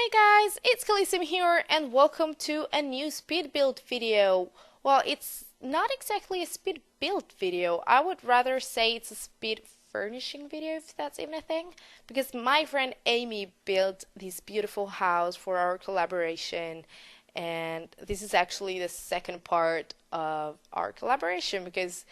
Hey guys, it's TheKhaleesim here and welcome to a new speed build video. Well, it's not exactly a speed build video. I would rather say it's a speed furnishing video, if that's even a thing, because my friend Aimee built this beautiful house for our collaboration, and this is actually the second part of our collaboration because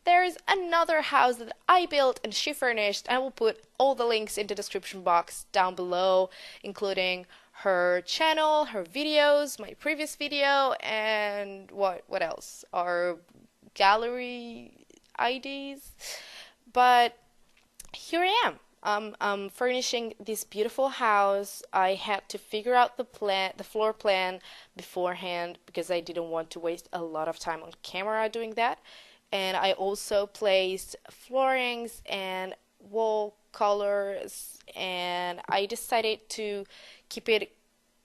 there is another house that I built and she furnished. I will put all the links in the description box down below, including her channel, her videos, my previous video, and what else? Our gallery IDs. But here I am. I'm furnishing this beautiful house. I had to figure out the floor plan beforehand because I didn't want to waste a lot of time on camera doing that. And I also placed floorings and wall colors, and I decided to keep it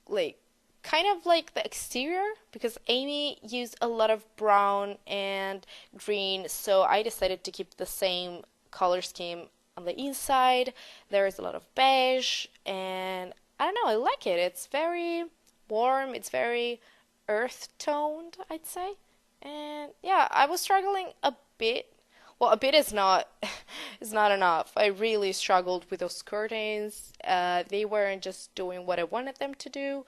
like kind of like the exterior because Aimee used a lot of brown and green, so I decided to keep the same color scheme on the inside. There is a lot of beige, and I don't know, I like it. It's very warm, it's very earth toned, I'd say. And yeah, I was struggling a bit. Well, a bit is not is not enough. I really struggled with those curtains. They weren't just doing what I wanted them to do,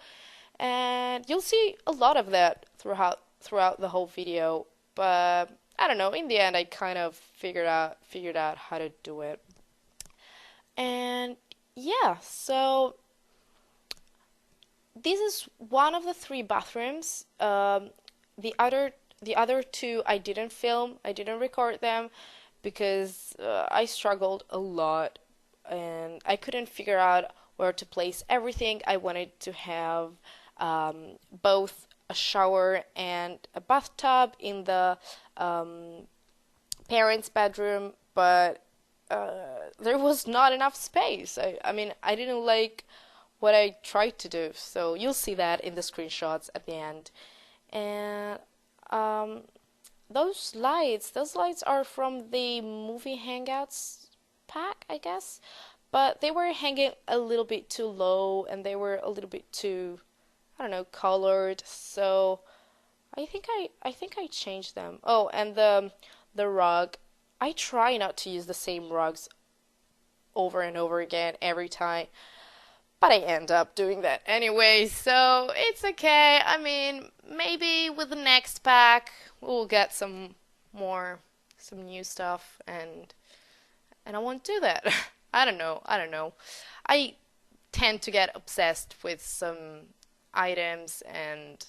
and you'll see a lot of that throughout the whole video. But I don't know. In the end, I kind of figured out how to do it. And yeah, so this is one of the three bathrooms. The other the other two I didn't film. I didn't record them because I struggled a lot and I couldn't figure out where to place everything. I wanted to have both a shower and a bathtub in the parents' bedroom, but there was not enough space. I mean, I didn't like what I tried to do, so you'll see that in the screenshots at the end. And um, those lights are from the movie Hangouts pack, I guess, but they were hanging a little bit too low and they were a little bit too, I don't know, colored. So I think I changed them. Oh, and the rug. I try not to use the same rugs over and over again every time, but I end up doing that anyway, so it's okay. I mean, maybe with the next pack we'll get some new stuff, and I won't do that. I don't know. I don't know. I tend to get obsessed with some items, and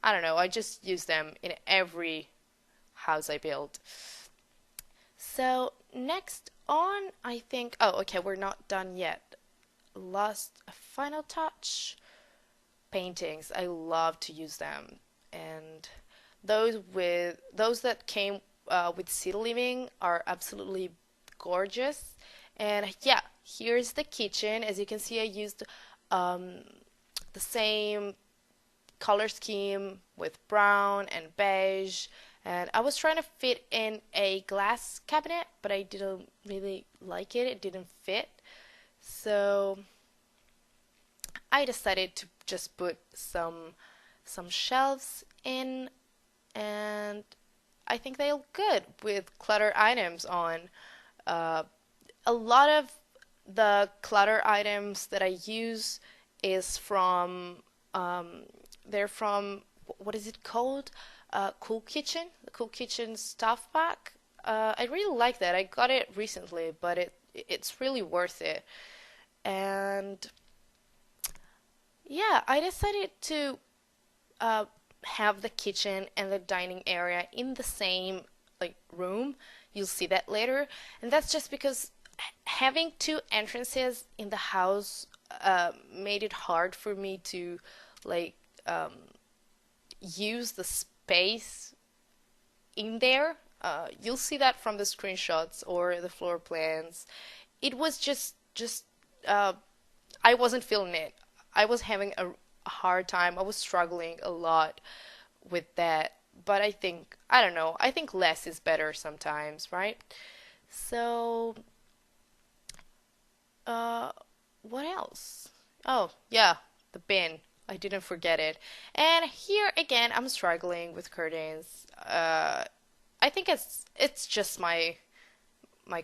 I don't know. I just use them in every house I build. So next on, I think. Oh, okay. We're not done yet. Last final touch, paintings. I love to use them, and those that came with city living are absolutely gorgeous. And yeah, here's the kitchen. As you can see, I used um, the same color scheme with brown and beige, and I was trying to fit in a glass cabinet, but I didn't really like it. It didn't fit. So I decided to just put some shelves in, and I think they look good with clutter items on. Uh, a lot of the clutter items that I use is from they're from what is it called? Cool Kitchen, the Cool Kitchen stuff pack. I really like that. I got it recently, but it's really worth it. And yeah, I decided to uh, have the kitchen and the dining area in the same like room. You'll see that later, and that's just because having two entrances in the house made it hard for me to like um, use the space in there. You'll see that from the screenshots or the floor plans. It was just uh, I wasn't feeling it. I was having a hard time. I was struggling a lot with that. But I don't know. I think less is better sometimes, right? So, uh, what else? Oh, yeah, the bin. I didn't forget it. And here again, I'm struggling with curtains. I think it's just my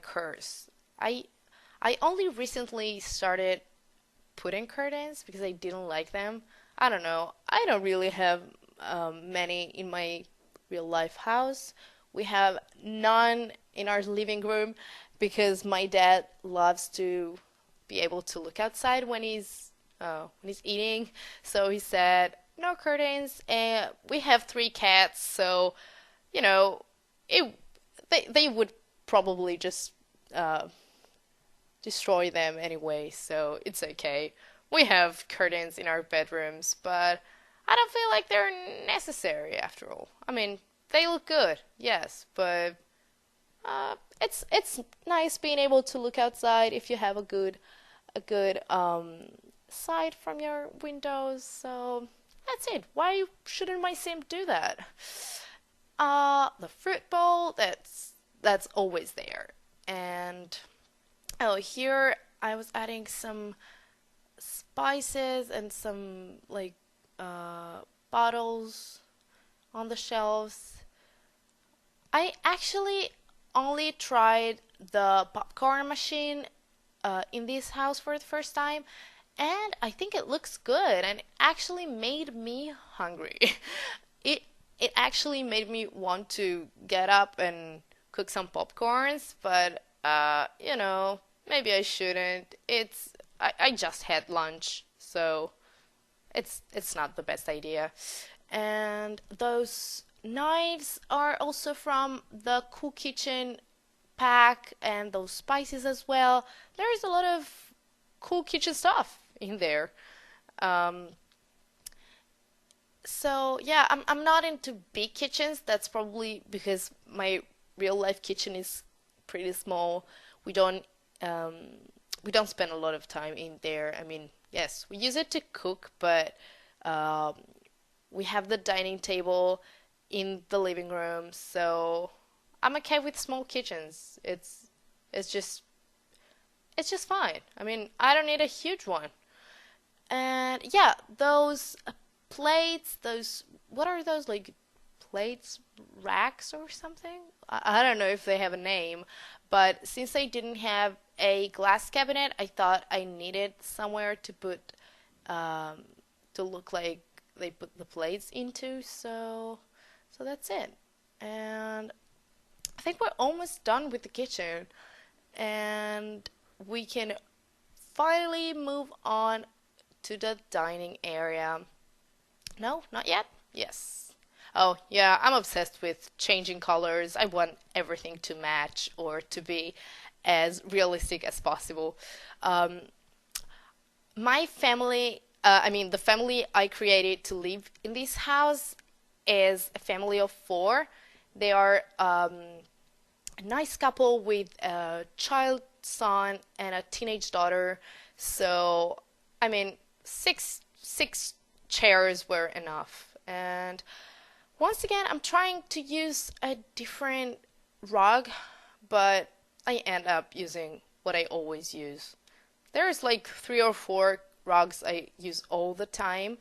curse. I I only recently started putting curtains because I didn't like them. I don't know. I don't really have many in my real life house. We have none in our living room because my dad loves to be able to look outside when he's eating. So he said no curtains, and we have three cats, so you know it they would probably just uh, destroy them anyway, so it's okay. We have curtains in our bedrooms, but I don't feel like they're necessary after all. I mean, they look good, yes, but it's nice being able to look outside if you have a good sight from your windows. So that's it. Why shouldn't my sim do that? The fruit bowl, that's always there. And oh, here I was adding some spices and some like bottles on the shelves. I actually only tried the popcorn machine in this house for the first time, and I think it looks good and it actually made me hungry. It it actually made me want to get up and cook some popcorns, but maybe I shouldn't. I just had lunch, so it's not the best idea. And those knives are also from the Cool Kitchen pack, and those spices as well. There's a lot of cool kitchen stuff in there. Um, so yeah, I'm not into big kitchens. That's probably because my real life kitchen is pretty small. We don't um, we don't spend a lot of time in there. I mean, yes, we use it to cook, but um, we have the dining table in the living room, so I'm okay with small kitchens. It's just it's just fine. I mean, I don't need a huge one. And yeah, those plates, those what are those like plates, racks or something? I don't know if they have a name, but since I didn't have a glass cabinet, I thought I needed somewhere to put um, to look like they put the plates into. So that's it. And I think we're almost done with the kitchen, and we can finally move on to the dining area. No, not yet? Yes. Oh, yeah, I'm obsessed with changing colors. I want everything to match or to be as realistic as possible. Um, my family, I mean, the family I created to live in this house is a family of four. They are a nice couple with a child son and a teenage daughter. So, I mean, six chairs were enough. And once again, I'm trying to use a different rug, but I end up using what I always use. There's like three or four rugs I use all the time,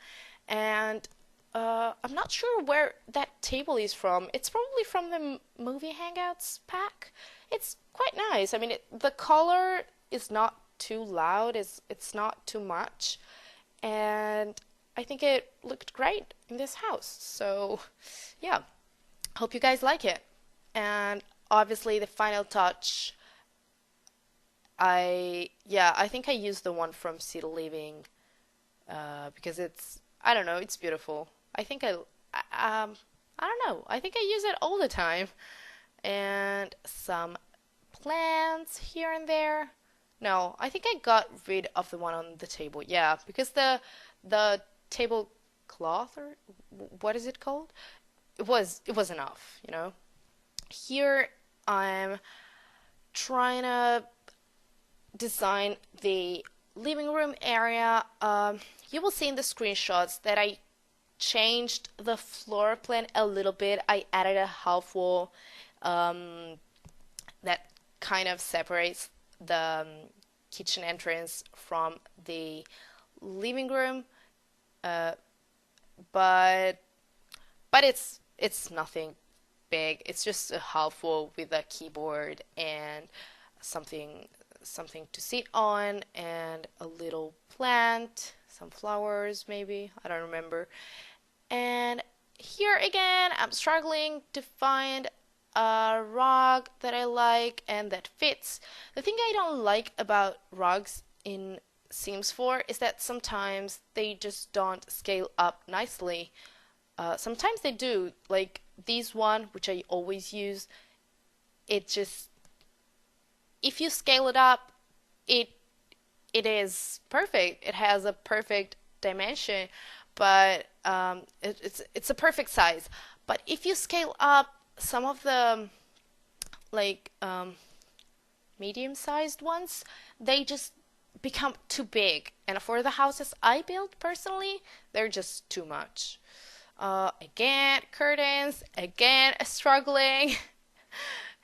and I'm not sure where that table is from. It's probably from the movie Hangouts pack. It's quite nice. I mean, the color is not too loud. It's not too much, and I think it looked great in this house. So, yeah, hope you guys like it. And obviously, the final touch. I think I used the one from City Living because I don't know, it's beautiful. I don't know. I think I use it all the time. And some plants here and there. No, I think I got rid of the one on the table. Yeah, because the tablecloth or what is it called? It was enough, you know. Here I'm trying to design the living room area. You will see in the screenshots that I changed the floor plan a little bit. I added a half wall um, that kind of separates the kitchen entrance from the living room, uh, but it's nothing big. It's just a half wall with a keyboard and something something to sit on and a little plant, some flowers maybe, I don't remember. And here again, I'm struggling to find a rug that I like and that fits. The thing I don't like about rugs in Sims 4 is that sometimes they just don't scale up nicely. Sometimes they do, like this one, which I always use. It just, if you scale it up, it it is perfect. It has a perfect dimension, but it's a perfect size. But if you scale up some of the like medium-sized ones, they just become too big. And for the houses I built personally, they're just too much. Again, curtains. Again, struggling.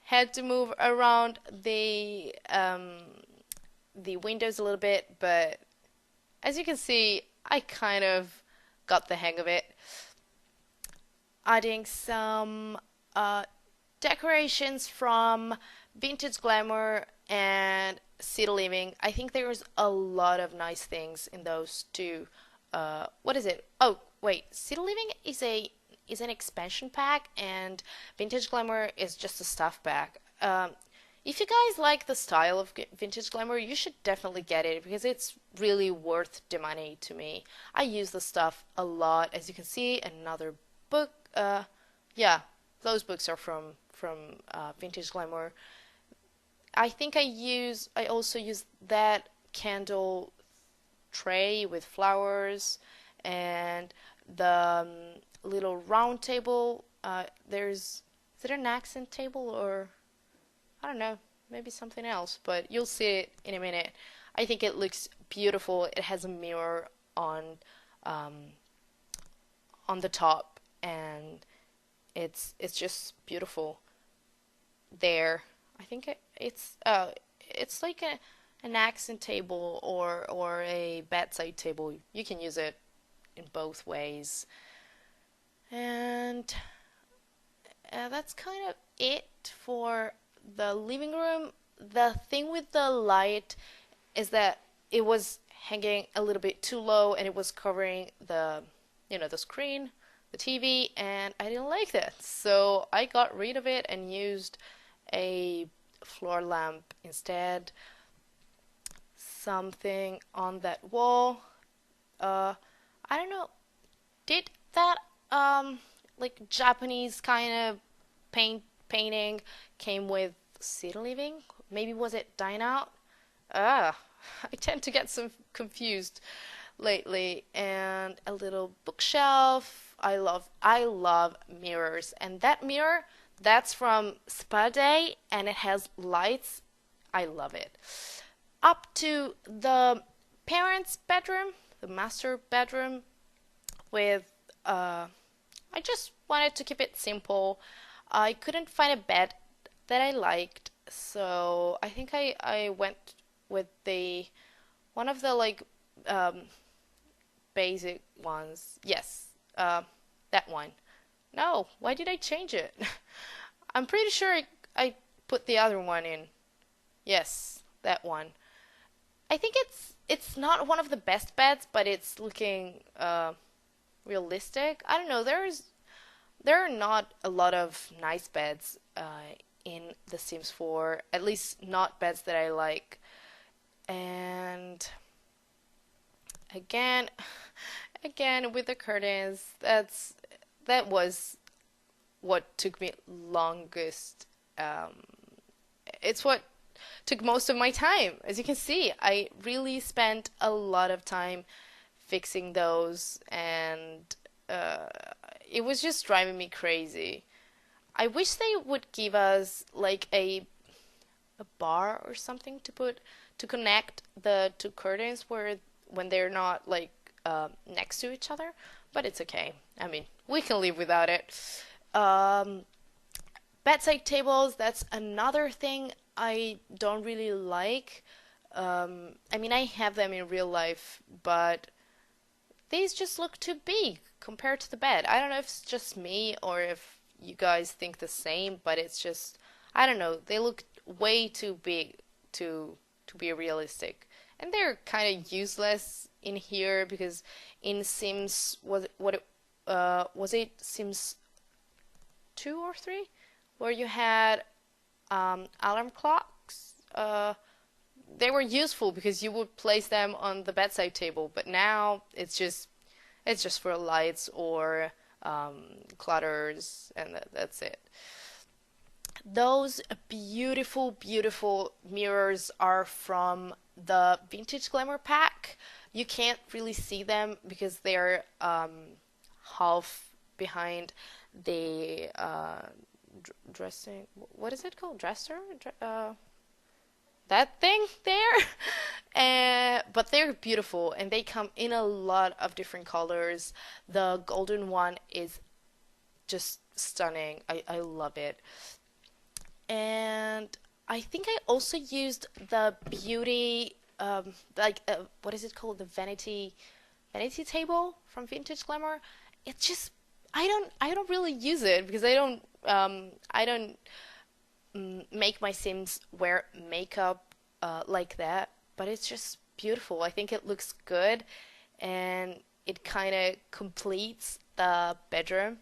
Had to move around the windows a little bit, but as you can see, I kind of got the hang of it. Adding some decorations from Vintage Glamour and City Living. I think there's a lot of nice things in those two. What is it? Oh, wait. City Living is an expansion pack, and Vintage Glamour is just a stuff pack. If you guys like the style of Vintage Glamour, you should definitely get it because it's really worth the money to me. I use the stuff a lot. As you can see, another book. Yeah, those books are from Vintage Glamour. I think I also use that candle tray with flowers and the little round table. Is it an accent table or I don't know, maybe something else, but you'll see it in a minute. I think it looks beautiful. It has a mirror um, on the top, and it's just beautiful there. I think it's like an accent table or a bedside table. You can use it in both ways. And that's kind of it for the living room. The thing with the light is that it was hanging a little bit too low and it was covering the screen, the TV, and I didn't like that. So I got rid of it and used a floor lamp instead. Something on that wall. I don't know. Did that like Japanese kind of painting came with City Living? Maybe was it Dine Out? Ah, I tend to get some confused lately. And a little bookshelf. I love mirrors, and that mirror that's from Spa Day, and it has lights. I love it. Up to the parents' bedroom, the master bedroom, with I just wanted to keep it simple. I couldn't find a bed that I liked, so I think I went with the one of the like um, basic ones. Yes, that one. No, why did I change it? I'm pretty sure I put the other one in. Yes, that one. I think it's not one of the best beds, but it's looking realistic. I don't know. There are not a lot of nice beds in The Sims 4, at least not beds that I like. And again, again with the curtains, that was what took me longest. It's what took most of my time. As you can see, I really spent a lot of time fixing those, and uh, it was just driving me crazy. I wish they would give us like a bar or something to connect the two curtains where when they're not like next to each other, but it's okay. I mean, we can live without it. Um, Bedside tables, that's another thing I don't really like. I mean, I have them in real life, but these just look too big compared to the bed. I don't know if it's just me or if you guys think the same, but it's just, I don't know, they look way too big to be realistic. And they're kind of useless in here because in Sims was it Sims 2 or 3 where you had alarm clocks. They were useful because you would place them on the bedside table, but now it's just for lights or clutters, and that's it. Those beautiful, beautiful mirrors are from the Vintage Glamour pack. You can't really see them because they're half behind the dressing. What is it called? Dresser? That thing there. But they're beautiful and they come in a lot of different colors. The golden one is just stunning. I love it. And I think I also used the beauty, what is it called? The vanity table from Vintage Glamour. It's just I don't really use it because I don't make my Sims wear makeup like that, but it's just beautiful. I think it looks good and it kind of completes the bedroom.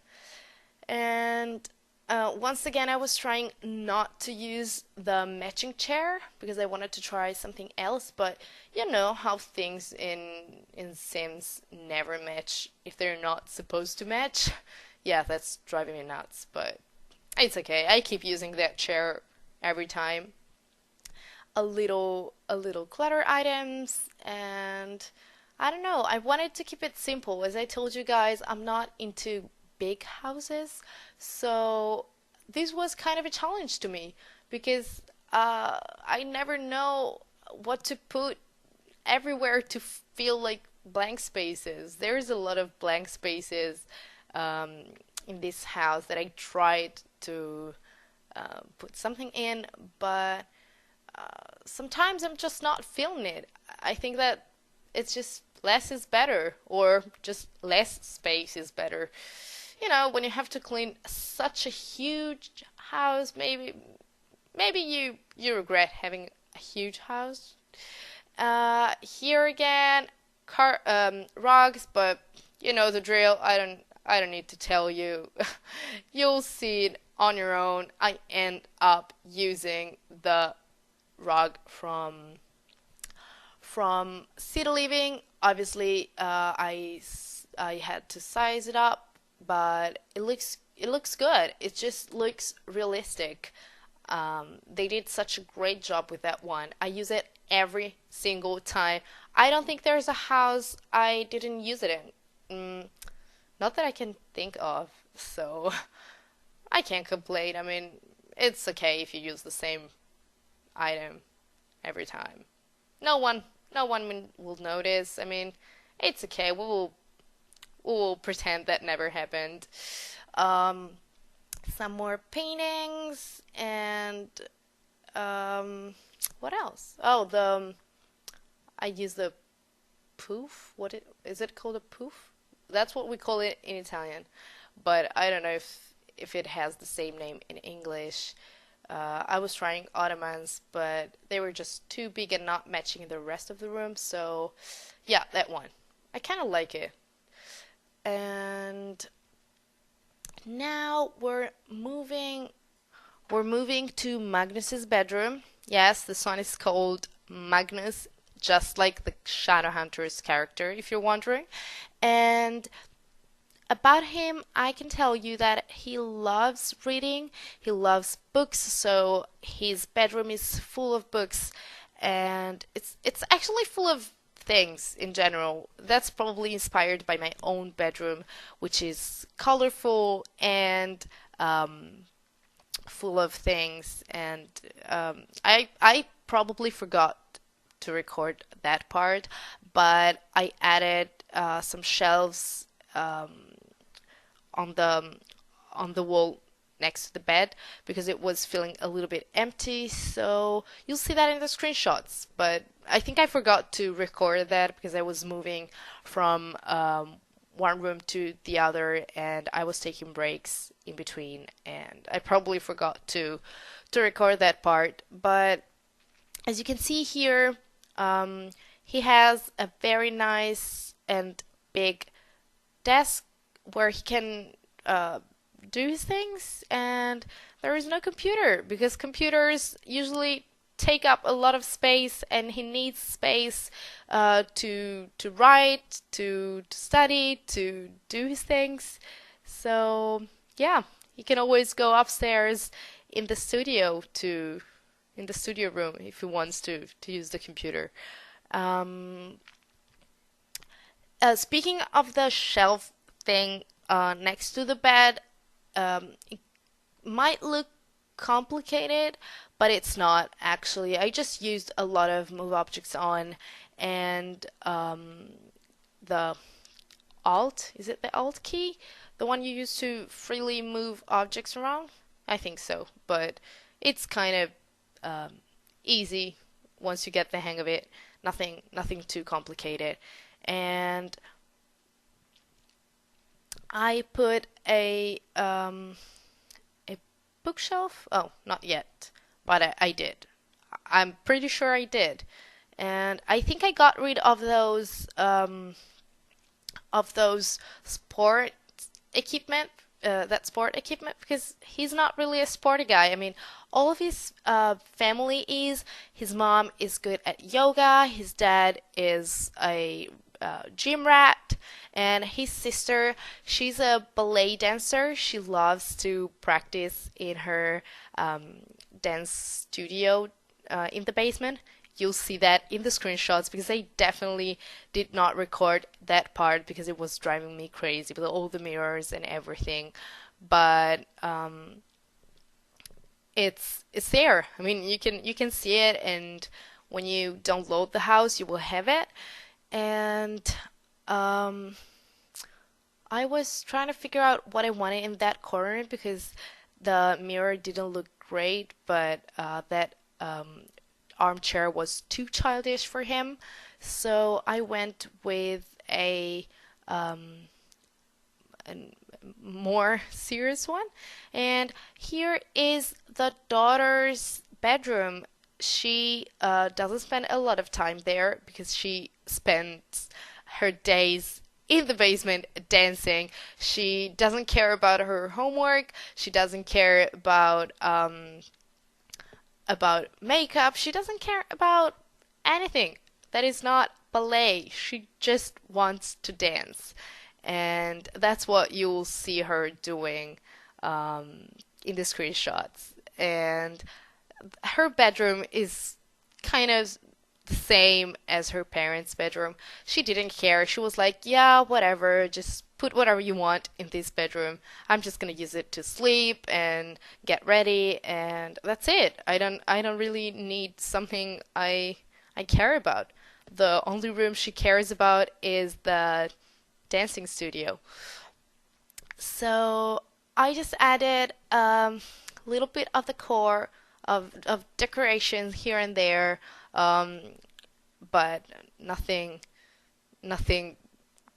And once again, I was trying not to use the matching chair because I wanted to try something else, but you know how things in Sims never match if they're not supposed to match. Yeah, that's driving me nuts, but it's okay. I keep using that chair every time. A little clutter items, and I don't know. I wanted to keep it simple. As I told you guys, I'm not into big houses, so this was kind of a challenge to me because I never know what to put everywhere to feel like blank spaces. There's a lot of blank spaces um, in this house that I tried to put something in, but sometimes I'm just not feeling it. I think that it's just less is better, or just less space is better. You know, when you have to clean such a huge house, maybe you regret having a huge house. Here again, rugs, but you know the drill. I don't need to tell you. You'll see it on your own. I end up using the rug from City Living. Obviously, I had to size it up, but it looks good. It just looks realistic. They did such a great job with that one. I use it every single time. I don't think there's a house I didn't use it in. Not that I can think of, so I can't complain. I mean, it's okay if you use the same item every time. No one will notice. I mean, it's okay. We will pretend that never happened. Um, some more paintings and what else? Oh, I use the poof. Is it called a poof? That's what we call it in Italian, but I don't know if it has the same name in English. I was trying ottomans, but they were just too big and not matching the rest of the room. So, yeah, that one. I kind of like it. And now we're moving to Magnus's bedroom. Yes, this one is called Magnus, just like the Shadowhunters character, if you're wondering. And about him, I can tell you that he loves reading, he loves books, so his bedroom is full of books, and it's actually full of things in general. That's probably inspired by my own bedroom, which is colorful and full of things. And I probably forgot to record that part, but I added some shelves on the on the wall next to the bed because it was feeling a little bit empty. So you'll see that in the screenshots. But I think I forgot to record that because I was moving from one room to the other, and I was taking breaks in between, and I probably forgot to record that part. But as you can see here, he has a very nice and big desk where he can do his things, and there is no computer because computers usually take up a lot of space, and he needs space to write, to study, to do his things. So yeah, he can always go upstairs in the studio to in the studio room if he wants to use the computer. Um, Speaking of the shelf thing next to the bed, it might look complicated, but it's not actually. I just used a lot of move objects on, and the Alt, is it the Alt key? The one you use to freely move objects around? I think so, but it's kind of easy once you get the hang of it. Nothing too complicated. And I put a bookshelf. Oh, not yet, but I did. I'm pretty sure I did. And I think I got rid of those sport equipment, that sport equipment, because he's not really a sporty guy. I mean, all of his family is. His mom is good at yoga. His dad is a gym rat, and his sister, she's a ballet dancer. She loves to practice in her dance studio in the basement. You'll see that in the screenshots because I definitely did not record that part because it was driving me crazy with all the mirrors and everything. But it's there. I mean, you can see it, and when you download the house, you will have it. And um, I was trying to figure out what I wanted in that corner because the mirror didn't look great, but that armchair was too childish for him. So I went with a more serious one. And here is the daughter's bedroom. She doesn't spend a lot of time there because she spends her days in the basement dancing. She doesn't care about her homework. She doesn't care about makeup. She doesn't care about anything that is not ballet. She just wants to dance. And that's what you'll see her doing in the screenshots. And her bedroom is kind of the same as her parents' bedroom. She didn't care. She was like, yeah, whatever, just put whatever you want in this bedroom. I'm just gonna use it to sleep and get ready, and that's it. I don't really need something I care about. The only room she cares about is the dancing studio. So I just added a little bit of the core of decorations here and there, um, but nothing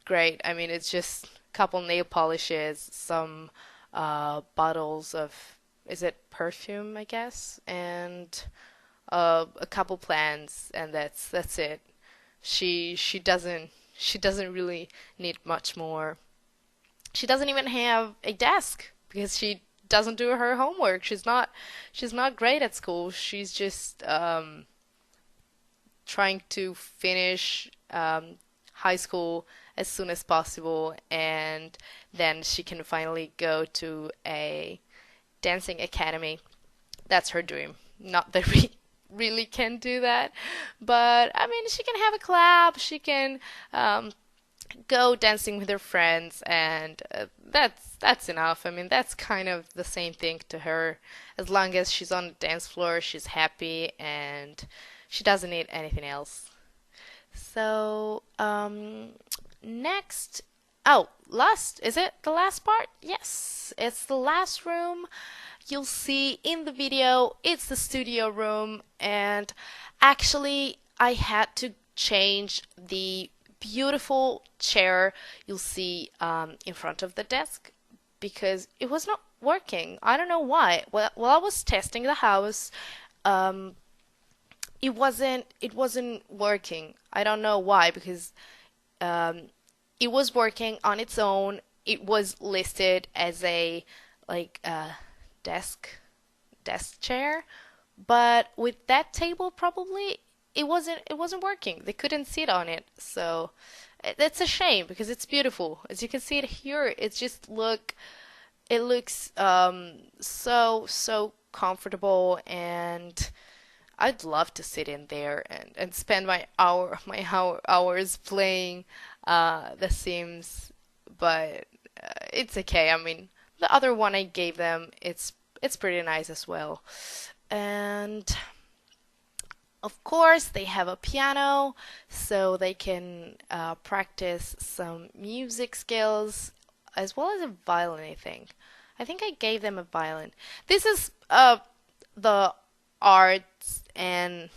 great. I mean, it's just a couple nail polishes, some bottles of, is it perfume, I guess, and a couple plants, and that's it. She doesn't really need much more. She doesn't even have a desk because she doesn't do her homework. She's not great at school. She's just trying to finish high school as soon as possible, and then she can finally go to a dancing academy. That's her dream. Not that we really can do that, but I mean, she can have a club. She can go dancing with her friends, and that's enough. I mean, that's kind of the same thing to her. As long as she's on the dance floor, she's happy, and she doesn't need anything else. So next, Oh, is it the last part? Yes, it's the last room. You'll see in the video, it's the studio room, and actually, I had to change the beautiful chair you'll see in front of the desk because it was not working. I don't know why. Well, while I was testing the house, um, it wasn't working. I don't know why because um, it was working on its own. It was listed as a like desk desk chair, but with that table probably it wasn't working. They couldn't sit on it. So it's a shame because it's beautiful. As you can see it here, it looks so comfortable, and I'd love to sit in there and spend hours playing The Sims, but it's okay. I mean, the other one I gave them, it's pretty nice as well. And of course, they have a piano, so they can practice some music skills as well as a violin, I think. I think I gave them a violin. This is the arts and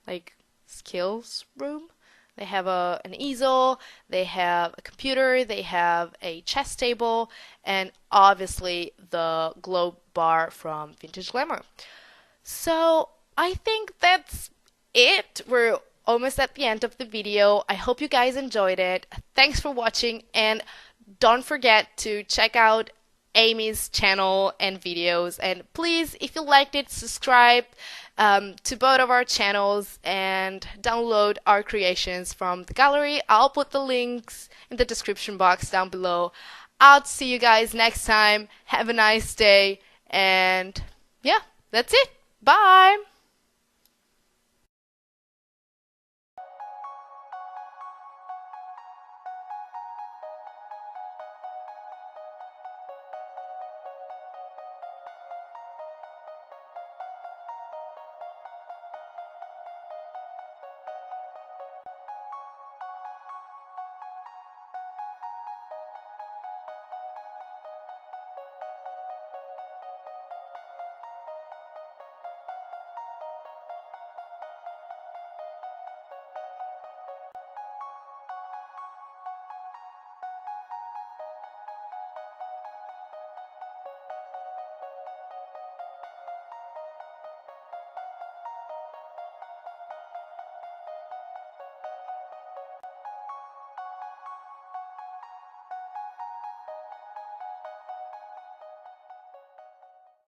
like skills room. They have an easel, they have a computer, they have a chess table, and obviously the globe bar from Vintage Glamour. So I think that's it. We're almost at the end of the video. I hope you guys enjoyed it. Thanks for watching, and don't forget to check out Aimee's channel and videos. And please, if you liked it, subscribe to both of our channels and download our creations from the gallery. I'll put the links in the description box down below. I'll see you guys next time. Have a nice day, and yeah, that's it. Bye!